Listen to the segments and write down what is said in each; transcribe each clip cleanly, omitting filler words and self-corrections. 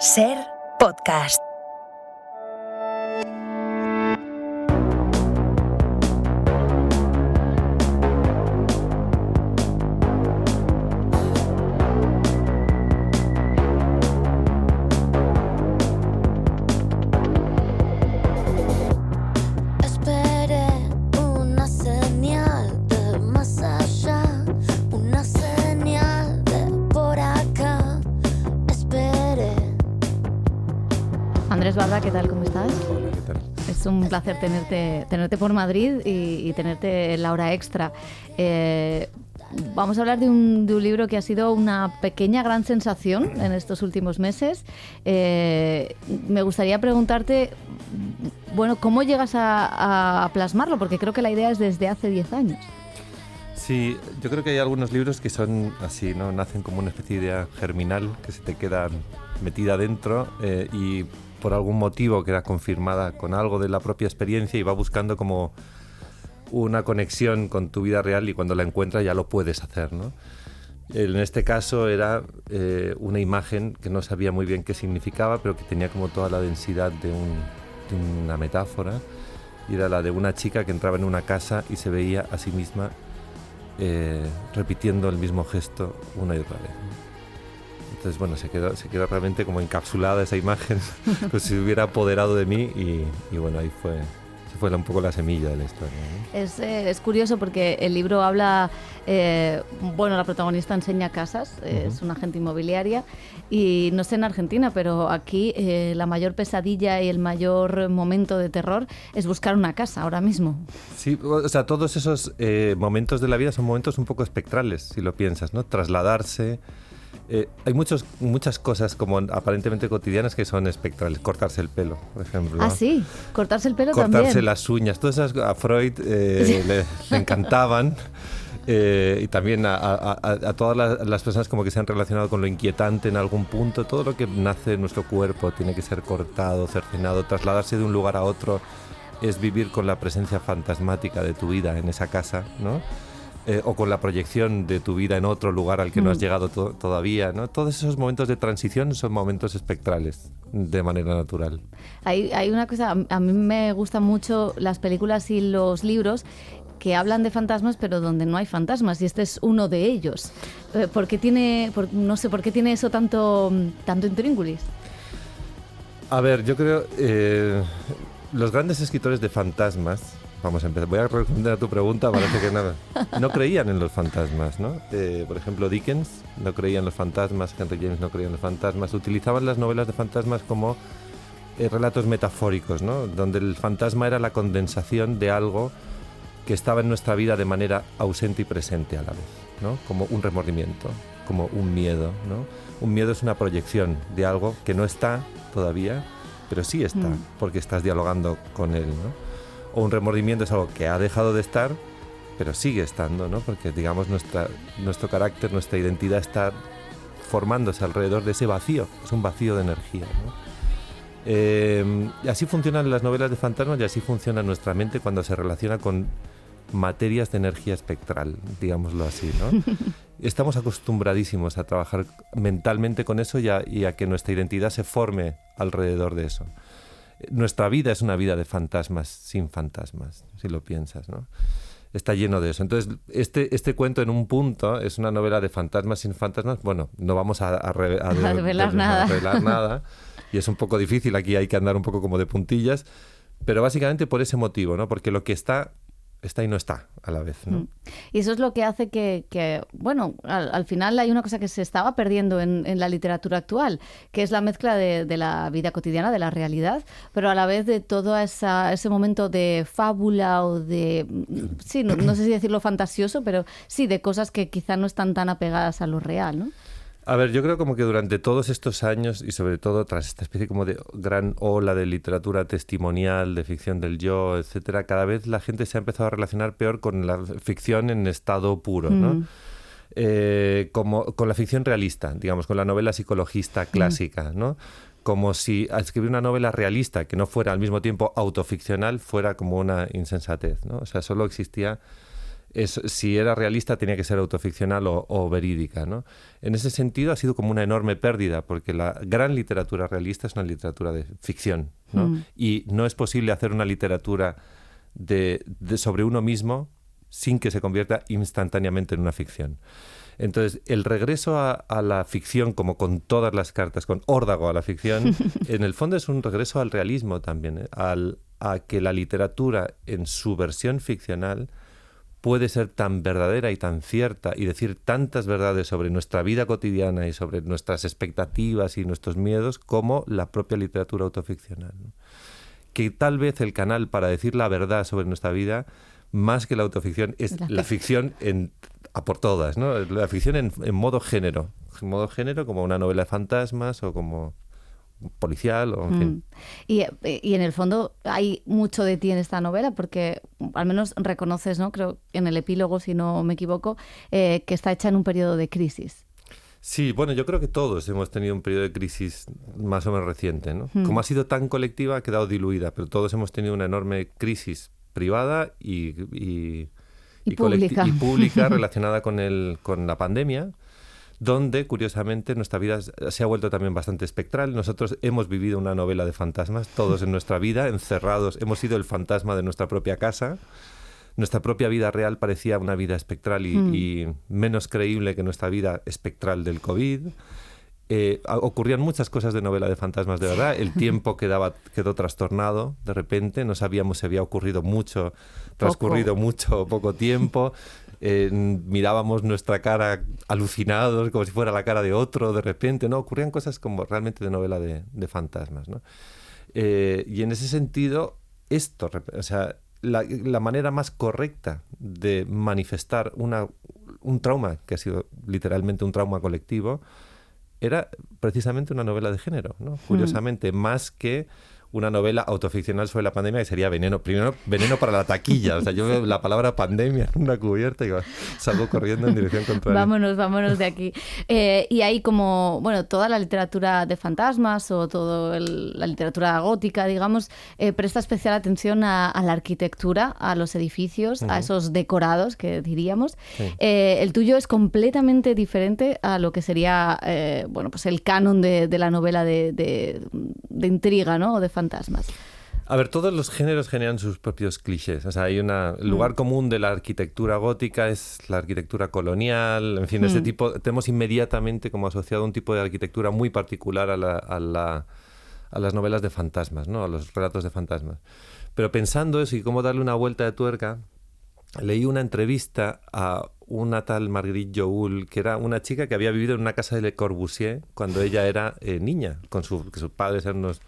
Ser podcast. Andrés Barba, ¿qué tal? ¿Cómo estás? Hola, ¿qué tal? Es un placer tenerte por Madrid y tenerte en la hora extra. Vamos a hablar de un libro que ha sido una pequeña gran sensación en estos últimos meses. Me gustaría preguntarte, bueno, ¿cómo llegas a plasmarlo? Porque creo que la idea es desde hace 10 años. Sí, yo creo que hay algunos libros que son así, ¿no? Nacen como una especie de idea germinal que se te queda metida dentro y por algún motivo queda confirmada con algo de la propia experiencia y va buscando como una conexión con tu vida real y cuando la encuentras ya lo puedes hacer, ¿no? En este caso era una imagen que no sabía muy bien qué significaba, pero que tenía como toda la densidad de una metáfora, y era la de una chica que entraba en una casa y se veía a sí misma repitiendo el mismo gesto una y otra vez. Entonces, bueno, se quedó realmente como encapsulada esa imagen, como si se hubiera apoderado de mí y bueno, ahí se fue un poco la semilla de la historia, ¿no? Es curioso porque el libro habla, bueno, la protagonista enseña casas, es una agente inmobiliaria y no sé en Argentina, pero aquí la mayor pesadilla y el mayor momento de terror es buscar una casa ahora mismo. Sí, o sea, todos esos momentos de la vida son momentos un poco espectrales, si lo piensas, ¿no? Trasladarse. Hay muchas cosas como aparentemente cotidianas que son espectrales. Cortarse el pelo, por ejemplo. Ah, sí, cortarse el pelo también. Cortarse también. las uñas. Todas esas a Freud le encantaban. Y también a todas las personas como que se han relacionado con lo inquietante en algún punto. Todo lo que nace en nuestro cuerpo tiene que ser cortado, cercenado. Trasladarse de un lugar a otro es vivir con la presencia fantasmática de tu vida en esa casa, ¿no? O con la proyección de tu vida en otro lugar al que no has llegado todavía, ¿no? Todos esos momentos de transición son momentos espectrales, de manera natural. Hay una cosa, a mí me gustan mucho las películas y los libros que hablan de fantasmas, pero donde no hay fantasmas, y este es uno de ellos. No sé, ¿por qué tiene eso tanto intríngulis? A ver, yo creo los grandes escritores de fantasmas, vamos a empezar. Voy a responder a tu pregunta, parece que nada. No creían en los fantasmas, ¿no? Por ejemplo, Dickens no creía en los fantasmas, Henry James no creía en los fantasmas. Utilizaban las novelas de fantasmas como relatos metafóricos, ¿no? Donde el fantasma era la condensación de algo que estaba en nuestra vida de manera ausente y presente a la vez, ¿no? Como un remordimiento, como un miedo, ¿no? Un miedo es una proyección de algo que no está todavía, pero sí está, porque estás dialogando con él, ¿no? O un remordimiento es algo que ha dejado de estar, pero sigue estando, ¿no? Porque, digamos, nuestro carácter, nuestra identidad está formándose alrededor de ese vacío. Es un vacío de energía, ¿no? Y así funcionan las novelas de fantasmas y así funciona nuestra mente cuando se relaciona con materias de energía espectral, digámoslo así, ¿no? Estamos acostumbradísimos a trabajar mentalmente con eso y a que nuestra identidad se forme alrededor de eso. Nuestra vida es una vida de fantasmas sin fantasmas, si lo piensas, ¿no? Está lleno de eso. Entonces, este cuento en un punto es una novela de fantasmas sin fantasmas. Bueno, no vamos a revelar nada. Y es un poco difícil, aquí hay que andar un poco como de puntillas. Pero básicamente por ese motivo, ¿no? Porque lo que está y no está a la vez, ¿no? Y eso es lo que hace que bueno, al final hay una cosa que se estaba perdiendo en la literatura actual, que es la mezcla de la vida cotidiana, de la realidad, pero a la vez de todo ese momento de fábula o de, sí, no sé si decirlo fantasioso, pero sí, de cosas que quizá no están tan apegadas a lo real, ¿no? A ver, yo creo como que durante todos estos años y sobre todo tras esta especie como de gran ola de literatura testimonial, de ficción del yo, etcétera, cada vez la gente se ha empezado a relacionar peor con la ficción en estado puro, ¿no? Como con la ficción realista, digamos, con la novela psicologista clásica, ¿no? Como si escribir una novela realista que no fuera al mismo tiempo autoficcional fuera como una insensatez, ¿no? O sea, solo existía si era realista tenía que ser autoficcional o verídica, ¿no? En ese sentido ha sido como una enorme pérdida, porque la gran literatura realista es una literatura de ficción, ¿no? Y no es posible hacer una literatura sobre uno mismo sin que se convierta instantáneamente en una ficción. Entonces, el regreso a la ficción, como con todas las cartas, con órdago a la ficción, en el fondo es un regreso al realismo también, ¿eh? A que la literatura en su versión ficcional puede ser tan verdadera y tan cierta y decir tantas verdades sobre nuestra vida cotidiana y sobre nuestras expectativas y nuestros miedos como la propia literatura autoficcional, ¿no? Que tal vez el canal para decir la verdad sobre nuestra vida, más que la autoficción, es la ficción a por todas, ¿no? La ficción en modo género. En modo género, como una novela de fantasmas o como policial o en fin. Y en el fondo hay mucho de ti en esta novela, porque al menos reconoces, ¿no? Creo en el epílogo, si no me equivoco, que está hecha en un periodo de crisis. Sí, bueno, yo creo que todos hemos tenido un periodo de crisis más o menos reciente, ¿no? Como ha sido tan colectiva, ha quedado diluida, pero todos hemos tenido una enorme crisis privada y pública relacionada con la pandemia, donde, curiosamente, nuestra vida se ha vuelto también bastante espectral. Nosotros hemos vivido una novela de fantasmas, todos en nuestra vida, encerrados. Hemos sido el fantasma de nuestra propia casa. Nuestra propia vida real parecía una vida espectral y menos creíble que nuestra vida espectral del COVID. Ocurrían muchas cosas de novela de fantasmas, de verdad. El tiempo quedó trastornado de repente. No sabíamos si había ocurrido mucho, transcurrido mucho o poco tiempo. Mirábamos nuestra cara alucinados, como si fuera la cara de otro de repente, ¿no? Ocurrían cosas como realmente de novela de fantasmas, ¿no? Y en ese sentido, o sea, la manera más correcta de manifestar un trauma, que ha sido literalmente un trauma colectivo, era precisamente una novela de género, ¿no? Curiosamente, más que una novela autoficcional sobre la pandemia, que sería veneno. Primero, veneno para la taquilla. O sea, yo veo la palabra pandemia en una cubierta y salgo corriendo en dirección contraria. Vámonos de aquí. Y hay como, bueno, toda la literatura de fantasmas o toda la literatura gótica, digamos, presta especial atención a la arquitectura, a los edificios, a esos decorados que diríamos. Sí. El tuyo es completamente diferente a lo que sería, bueno, pues el canon de la novela de intriga, ¿no? O de fantasmas. A ver, todos los géneros generan sus propios clichés. O sea, el lugar común de la arquitectura gótica es la arquitectura colonial. En fin, ese tipo, tenemos inmediatamente como asociado un tipo de arquitectura muy particular a las novelas de fantasmas, ¿no? A los relatos de fantasmas. Pero pensando eso y cómo darle una vuelta de tuerca, leí una entrevista a una tal Marguerite Joul, que era una chica que había vivido en una casa de Le Corbusier cuando ella era niña, que sus padres eran unos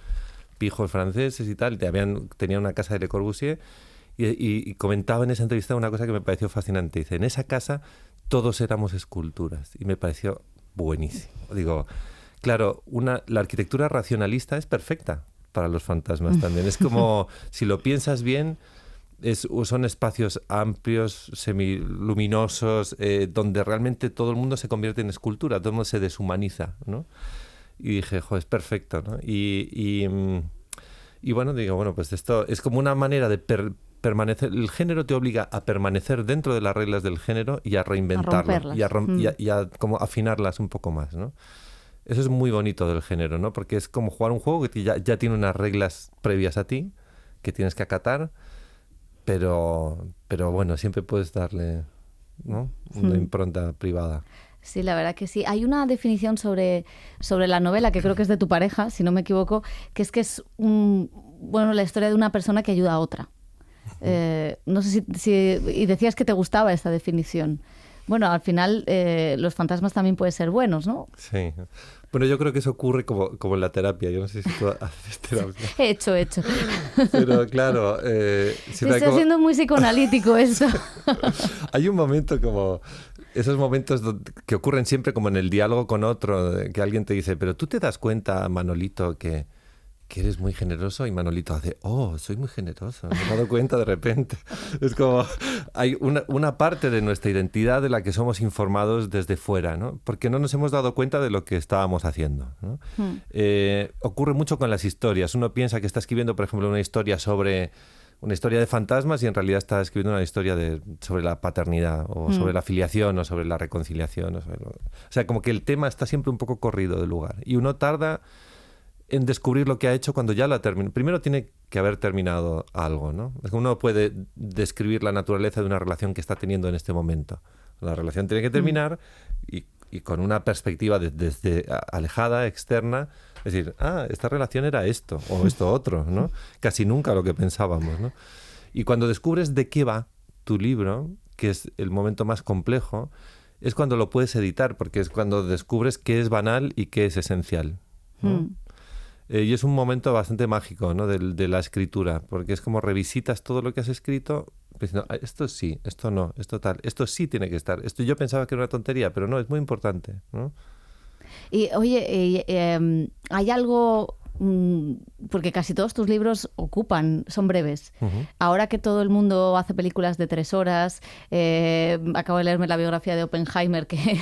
pijos franceses y tal, tenía una casa de Le Corbusier y comentaba en esa entrevista una cosa que me pareció fascinante. Dice, en esa casa todos éramos esculturas y me pareció buenísimo. Digo, claro, la arquitectura racionalista es perfecta para los fantasmas también. Es como, si lo piensas bien, son espacios amplios, semiluminosos, donde realmente todo el mundo se convierte en escultura, todo el mundo se deshumaniza, ¿no? Y dije, es perfecto, ¿no? Y bueno, digo, bueno, pues esto es como una manera de permanecer. El género te obliga a permanecer dentro de las reglas del género y a reinventarlo. Y a como afinarlas un poco más, ¿no? Eso es muy bonito del género, ¿no? Porque es como jugar un juego que ya tiene unas reglas previas a ti, que tienes que acatar, pero bueno, siempre puedes darle, ¿no? Una impronta privada. Sí, la verdad que sí. Hay una definición sobre la novela, que creo que es de tu pareja, si no me equivoco, que es la historia de una persona que ayuda a otra. No sé si y decías que te gustaba esta definición. Bueno, al final los fantasmas también pueden ser buenos, ¿no? Sí. Bueno, yo creo que eso ocurre como en la terapia. Yo no sé si tú haces terapia. He hecho. Pero claro... Está siendo muy psicoanalítico eso. Hay un momento como... Esos momentos que ocurren siempre como en el diálogo con otro, que alguien te dice, pero tú te das cuenta, Manolito, que eres muy generoso, y Manolito hace, soy muy generoso, me he dado cuenta de repente. Es como, hay una parte de nuestra identidad de la que somos informados desde fuera, ¿no? Porque no nos hemos dado cuenta de lo que estábamos haciendo, ¿no? Ocurre mucho con las historias. Uno piensa que está escribiendo, por ejemplo, una historia sobre una historia de fantasmas y en realidad está escribiendo una historia sobre la paternidad o sobre la filiación o sobre la reconciliación. O sea, como que el tema está siempre un poco corrido del lugar. Y uno tarda en descubrir lo que ha hecho cuando ya lo ha terminado. Primero tiene que haber terminado algo, ¿no? Es que uno puede describir la naturaleza de una relación que está teniendo en este momento. La relación tiene que terminar y con una perspectiva desde alejada, externa, es decir, esta relación era esto o esto otro, ¿no? Casi nunca lo que pensábamos, ¿no? Y cuando descubres de qué va tu libro, que es el momento más complejo, es cuando lo puedes editar, porque es cuando descubres qué es banal y qué es esencial, ¿no? Y es un momento bastante mágico, ¿no? de la escritura, porque es como revisitas todo lo que has escrito, diciendo, esto sí, esto no, esto tal, esto sí tiene que estar. Esto yo pensaba que era una tontería, pero no, es muy importante, ¿no? Y oye, hay algo, porque casi todos tus libros son breves. Ahora que todo el mundo hace películas de 3 horas, acabo de leerme la biografía de Oppenheimer, que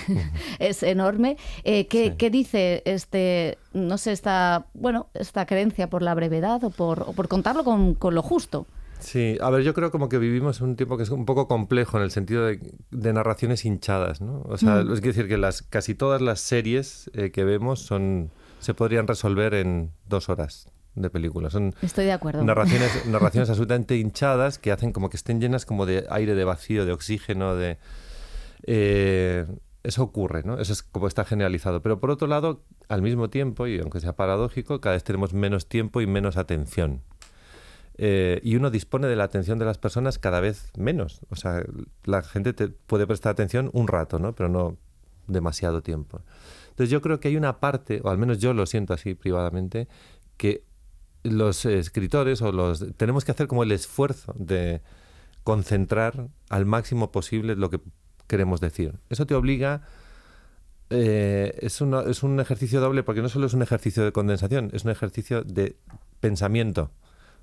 es enorme. ¿Qué dice no sé, esta creencia por la brevedad o por contarlo con lo justo? Sí, a ver, yo creo como que vivimos un tiempo que es un poco complejo en el sentido de narraciones hinchadas, ¿no? O sea, es decir, que casi todas las series que vemos se podrían resolver en 2 horas de película. Estoy de acuerdo. Narraciones absolutamente hinchadas que hacen como que estén llenas como de aire, de vacío, de oxígeno, eso ocurre, ¿no? Eso es como está generalizado. Pero por otro lado, al mismo tiempo, y aunque sea paradójico, cada vez tenemos menos tiempo y menos atención. Y uno dispone de la atención de las personas cada vez menos. O sea, la gente te puede prestar atención un rato, ¿no? Pero no demasiado tiempo. Entonces yo creo que hay una parte, o al menos yo lo siento así privadamente, que los escritores tenemos que hacer como el esfuerzo de concentrar al máximo posible lo que queremos decir. Eso te obliga... es un ejercicio doble porque no solo es un ejercicio de condensación, es un ejercicio de pensamiento,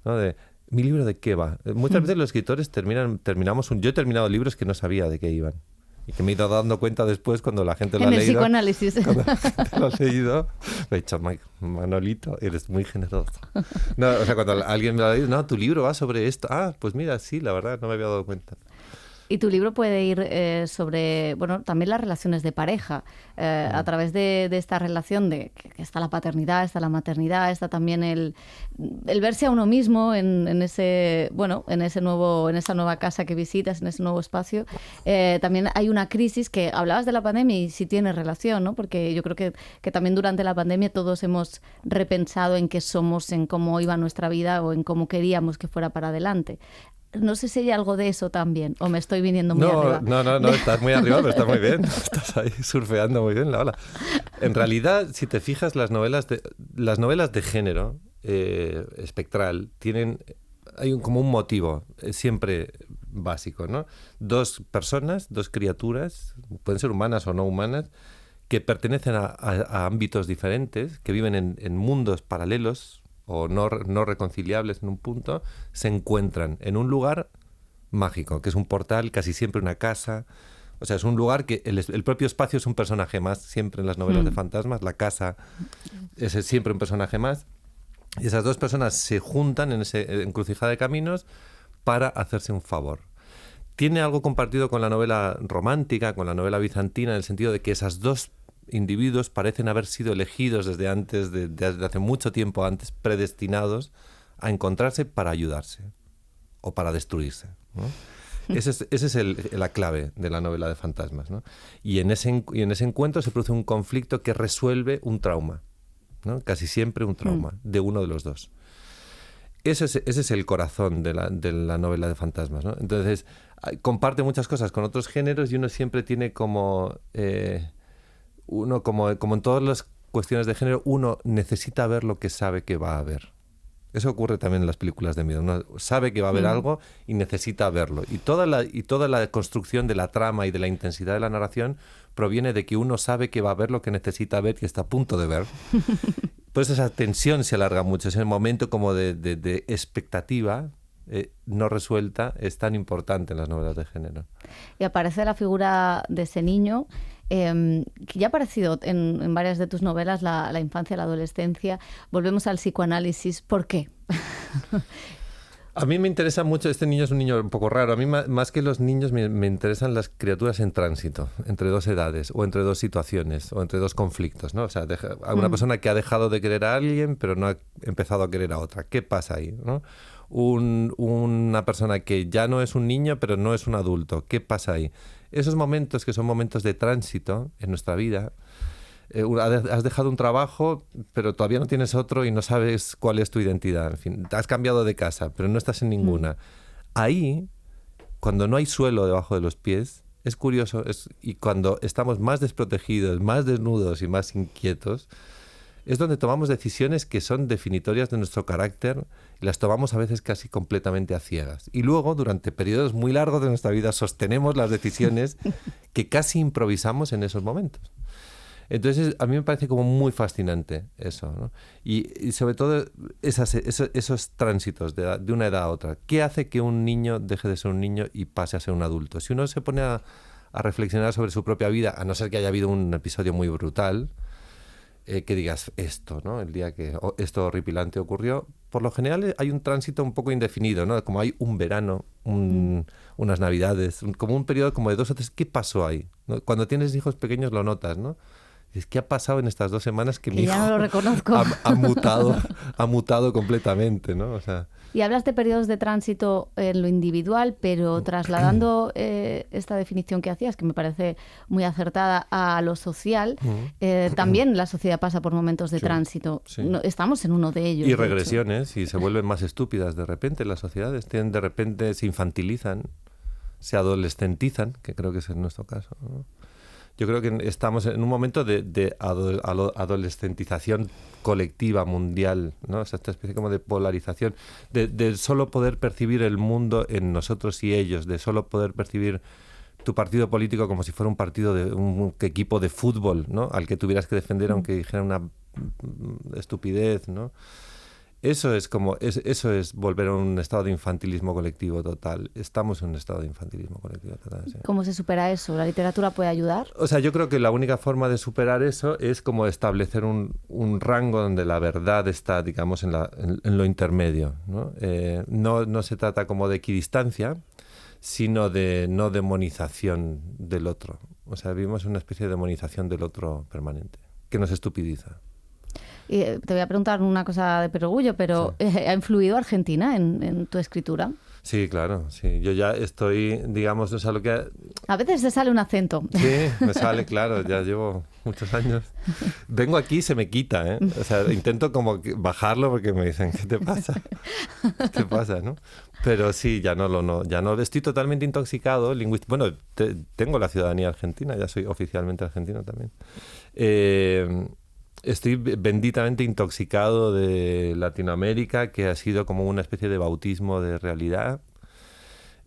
¿no? ¿Mi libro de qué va? Muchas veces los escritores yo he terminado libros que no sabía de qué iban y que me he ido dando cuenta después cuando la gente lo ha leído. En el psicoanálisis. Cuando la gente lo ha leído, me he dicho, Manolito, eres muy generoso. No, o sea, cuando alguien me lo ha leído, no, tu libro va sobre esto. Pues mira, sí, la verdad, no me había dado cuenta. Y tu libro puede ir sobre, también las relaciones de pareja, a través de esta relación que está la paternidad, está la maternidad, está también el verse a uno mismo en esa nueva casa que visitas, en ese nuevo espacio. También hay una crisis que hablabas de la pandemia y sí tiene relación, ¿no? Porque yo creo que también durante la pandemia todos hemos repensado en qué somos, en cómo iba nuestra vida o en cómo queríamos que fuera para adelante. No sé si hay algo de eso también, o me estoy viniendo muy arriba. No, estás muy arriba, pero estás muy bien. Estás ahí surfeando muy bien la ola. En realidad, si te fijas, las novelas de género espectral hay como un motivo siempre básico, ¿no? 2 personas, 2 criaturas, pueden ser humanas o no humanas, que pertenecen a ámbitos diferentes, que viven en mundos paralelos, o no reconciliables en un punto, se encuentran en un lugar mágico, que es un portal, casi siempre una casa. O sea, es un lugar que el propio espacio es un personaje más, siempre en las novelas de fantasmas, la casa es siempre un personaje más. Y esas 2 personas se juntan en ese encrucijada de caminos para hacerse un favor. Tiene algo compartido con la novela romántica, con la novela bizantina, en el sentido de que esas 2 individuos parecen haber sido elegidos desde hace mucho tiempo antes, predestinados a encontrarse para ayudarse o para destruirse, ¿no? Esa es la clave de la novela de fantasmas, ¿no? Y en ese encuentro se produce un conflicto que resuelve un trauma, ¿no? Casi siempre un trauma de uno de los 2. Ese es el corazón de la novela de fantasmas, ¿no? Entonces, comparte muchas cosas con otros géneros y uno siempre tiene como en todas las cuestiones de género, uno necesita ver lo que sabe que va a ver. Eso ocurre también en las películas de miedo. Uno sabe que va a haber algo y necesita verlo. Y toda la construcción de la trama y de la intensidad de la narración proviene de que uno sabe que va a ver lo que necesita ver y está a punto de ver. Pues esa tensión se alarga mucho. Ese momento como de expectativa no resuelta es tan importante en las novelas de género. Y aparece la figura de ese niño que ya ha aparecido en varias de tus novelas, la infancia, la adolescencia. Volvemos al psicoanálisis. ¿Por qué? A mí me interesa mucho, este niño es un niño un poco raro, a mí más que los niños me interesan las criaturas en tránsito, entre dos edades, o entre dos situaciones, o entre dos conflictos, ¿no? O sea, una persona que ha dejado de querer a alguien, pero no ha empezado a querer a otra. ¿Qué pasa ahí, no? Una persona que ya no es un niño, pero no es un adulto. ¿Qué pasa ahí? Esos momentos que son momentos de tránsito en nuestra vida, has dejado un trabajo, pero todavía no tienes otro y no sabes cuál es tu identidad. En fin, has cambiado de casa, pero no estás en ninguna. Ahí, cuando no hay suelo debajo de los pies, es curioso, y cuando estamos más desprotegidos, más desnudos y más inquietos, es donde tomamos decisiones que son definitorias de nuestro carácter y las tomamos a veces casi completamente a ciegas. Y luego, durante periodos muy largos de nuestra vida, sostenemos las decisiones que casi improvisamos en esos momentos. Entonces, a mí me parece como muy fascinante eso, ¿no? Y sobre todo esos tránsitos de una edad a otra. ¿Qué hace que un niño deje de ser un niño y pase a ser un adulto? Si uno se pone a reflexionar sobre su propia vida, a no ser que haya habido un episodio muy brutal, que digas esto, ¿no? El día que esto horripilante ocurrió, por lo general hay un tránsito un poco indefinido, ¿no? Como hay un verano, unas navidades, como un periodo como de 2 o 3. ¿Qué pasó ahí? ¿No? Cuando tienes hijos pequeños lo notas, ¿no? Es que ha pasado en estas 2 semanas que mi hijo ya no lo reconozco. ha mutado completamente, ¿no? O sea, y hablas de periodos de tránsito en lo individual, pero trasladando esta definición que hacías, que me parece muy acertada, a lo social, también la sociedad pasa por momentos de tránsito. Sí. No, estamos en uno de ellos. Y regresiones, y se vuelven más estúpidas de repente las sociedades. De repente se infantilizan, se adolescentizan, que creo que es en nuestro caso, ¿no? Yo creo que estamos en un momento de adolescentización colectiva mundial, ¿no? O sea, esta especie como de polarización, de solo poder percibir el mundo en nosotros y ellos, de solo poder percibir tu partido político como si fuera un partido de un equipo de fútbol, ¿no? Al que tuvieras que defender aunque dijera una estupidez, ¿no? Eso es volver a un estado de infantilismo colectivo total. Estamos en un estado de infantilismo colectivo total. Sí. ¿Cómo se supera eso? ¿La literatura puede ayudar? O sea, yo creo que la única forma de superar eso es como establecer un rango donde la verdad está, digamos, en lo intermedio, ¿no? No se trata como de equidistancia, sino de no demonización del otro. O sea, vivimos una especie de demonización del otro permanente, que nos estupidiza. Y te voy a preguntar una cosa de perogrullo, pero sí. ¿Ha influido Argentina en tu escritura? Sí, claro, sí. Yo ya estoy, digamos, o sea, lo que... A veces te sale un acento. Sí, me sale, claro, ya llevo muchos años. Vengo aquí y se me quita, ¿eh? O sea, intento como bajarlo porque me dicen, ¿qué te pasa? ¿Qué te pasa, no? Pero sí, ya no estoy totalmente intoxicado. Bueno, tengo la ciudadanía argentina, ya soy oficialmente argentino también. Estoy benditamente intoxicado de Latinoamérica, que ha sido como una especie de bautismo de realidad.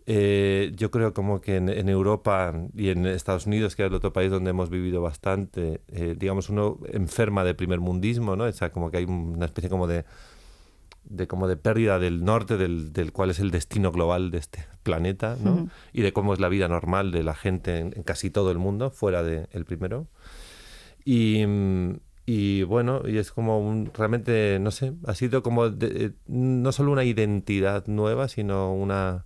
Yo creo como que en Europa y en Estados Unidos, que es el otro país donde hemos vivido bastante, digamos, uno enferma de primermundismo, ¿no? O sea, como que hay una especie como de pérdida del norte, del cual es el destino global de este planeta, ¿no? Uh-huh. Y de cómo es la vida normal de la gente en casi todo el mundo, fuera del primero. Y bueno, y es como realmente, no sé, ha sido como no solo una identidad nueva, sino una...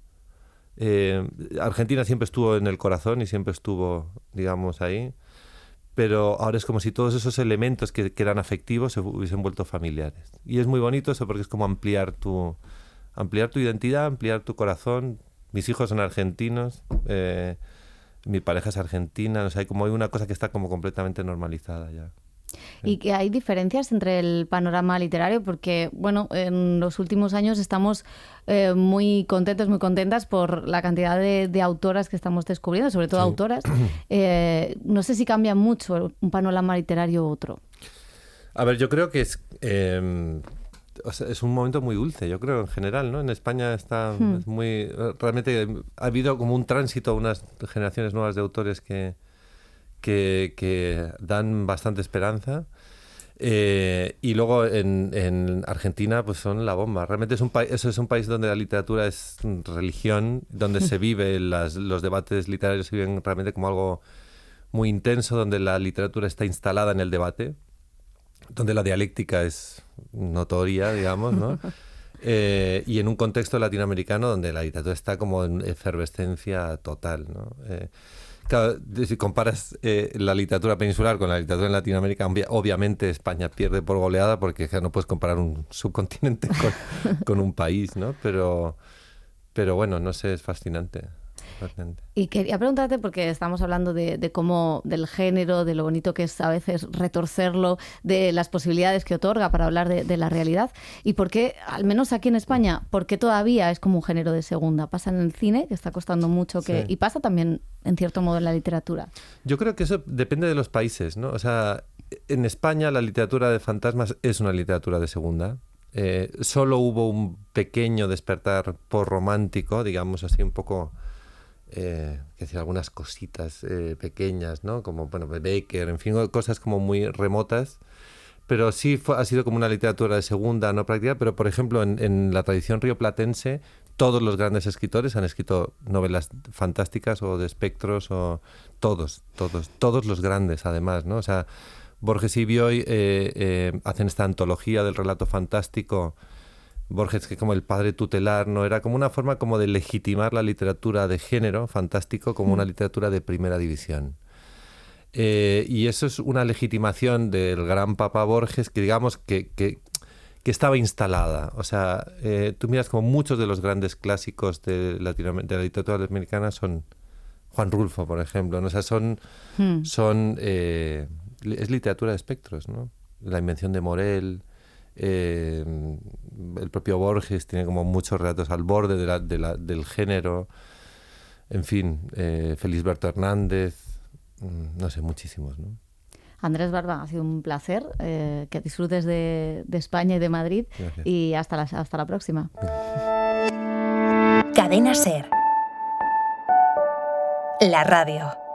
Argentina siempre estuvo en el corazón y siempre estuvo, digamos, ahí, pero ahora es como si todos esos elementos que eran afectivos se hubiesen vuelto familiares. Y es muy bonito eso porque es como ampliar tu identidad, ampliar tu corazón. Mis hijos son argentinos, mi pareja es argentina, o sea, hay una cosa que está como completamente normalizada ya. Y que hay diferencias entre el panorama literario porque, bueno, en los últimos años estamos muy contentos, muy contentas por la cantidad de autoras que estamos descubriendo, sobre todo autoras. No sé si cambia mucho un panorama literario u otro. A ver, yo creo que es un momento muy dulce, yo creo, en general, ¿no? En España es muy... Realmente ha habido como un tránsito, unas generaciones nuevas de autores que dan bastante esperanza. Y luego en Argentina pues son la bomba. Realmente eso es un país donde la literatura es religión, donde se vive, los debates literarios se viven realmente como algo muy intenso, donde la literatura está instalada en el debate, donde la dialéctica es notoria, digamos, ¿no? Y en un contexto latinoamericano donde la literatura está como en efervescencia total, ¿no? Claro, si comparas la literatura peninsular con la literatura en Latinoamérica, obviamente España pierde por goleada porque no puedes comparar un subcontinente con un país, ¿no? Pero bueno, no sé, es fascinante. Y quería preguntarte, porque estamos hablando de cómo, del género, de lo bonito que es a veces retorcerlo, de las posibilidades que otorga para hablar de la realidad, y por qué, al menos aquí en España, por qué todavía es como un género de segunda. Pasa en el cine, que está costando mucho, Sí. y pasa también, en cierto modo, en la literatura. Yo creo que eso depende de los países, ¿no? O sea, en España la literatura de fantasmas es una literatura de segunda. Solo hubo un pequeño despertar por-romántico, digamos así, un poco... que decir, algunas cositas pequeñas, ¿no? Como, bueno, Becker, en fin, cosas como muy remotas, pero sí ha sido como una literatura de segunda, no práctica, pero por ejemplo en la tradición rioplatense todos los grandes escritores han escrito novelas fantásticas o de espectros, o todos los grandes además, ¿no? O sea, Borges y Bioy hacen esta antología del relato fantástico. Borges, que como el padre tutelar, ¿no? Era como una forma como de legitimar la literatura de género fantástico como una literatura de primera división. Y eso es una legitimación del gran Papa Borges que digamos que estaba instalada. O sea, tú miras como muchos de los grandes clásicos de la literatura latinoamericana son Juan Rulfo, por ejemplo, ¿no? O sea, es literatura de espectros, ¿no? La invención de Morel... el propio Borges tiene como muchos relatos al borde del género, en fin, Felisberto Hernández, no sé, muchísimos, ¿no? Andrés Barba, ha sido un placer, que disfrutes de España y de Madrid. Gracias. Y hasta la próxima. Cadena SER, la radio.